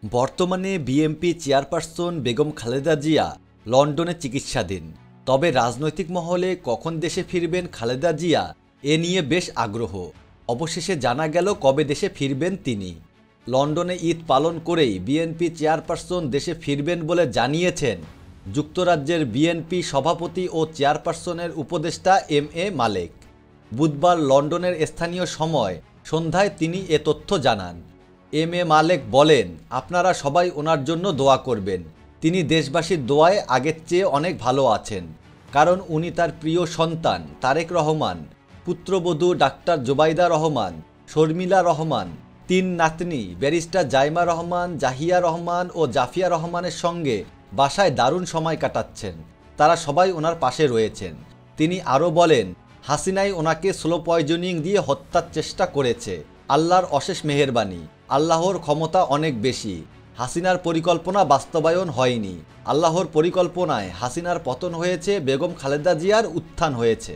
বর্তমানে BNP chairperson Begum Khaleda Zia লন্ডনে চিকিৎসাধীন। তবে রাজনৈতিক মহলে কখন দেশে ফিরবেন খালেদা জিয়া এ নিয়ে বেশ আগ্রহ। অবশেষে জানা গেল কবে দেশে ফিরবেন তিনি। লন্ডনে ঈদ পালন করেই বিএনপি চেয়ারপারসন দেশে ফিরবেন বলে জানিয়েছেন যুক্তরাজ্যের বিএনপি সভাপতি ও চেয়ারপারসনের উপদেষ্টা এম.এ. মালেক। বুধবার লন্ডনের স্থানীয় সময় সন্ধ্যায় তিনি এ তথ্য জানান। এম.এ. মালেক বলেন, আপনারা সবাই ওনার জন্য দোয়া করবেন। তিনি দেশবাসীর দোয়ায় আগের চেয়ে অনেক ভালো আছেন, কারণ উনি তার প্রিয় সন্তান তারেক রহমান, পুত্রবধূ ডাক্তার জোবাইদা রহমান, শর্মিলা রহমান, 3 নাতনি ব্যারিস্টার জাইমা রহমান, জাহিয়া রহমান ও জাফিয়া রহমানের সঙ্গে বাসায় দারুণ সময় কাটাচ্ছেন। তারা সবাই ওনার পাশে রয়েছেন। তিনি আরও বলেন, হাসিনাই ওনাকে স্লো পয়জনিং দিয়ে হত্যার চেষ্টা করেছে। আল্লাহর অশেষ মেহেরবানি, আল্লাহর ক্ষমতা অনেক বেশি। হাসিনার পরিকল্পনা বাস্তবায়ন হয়নি। আল্লাহর পরিকল্পনায় হাসিনার পতন হয়েছে, বেগম খালেদা জিয়ার উত্থান হয়েছে।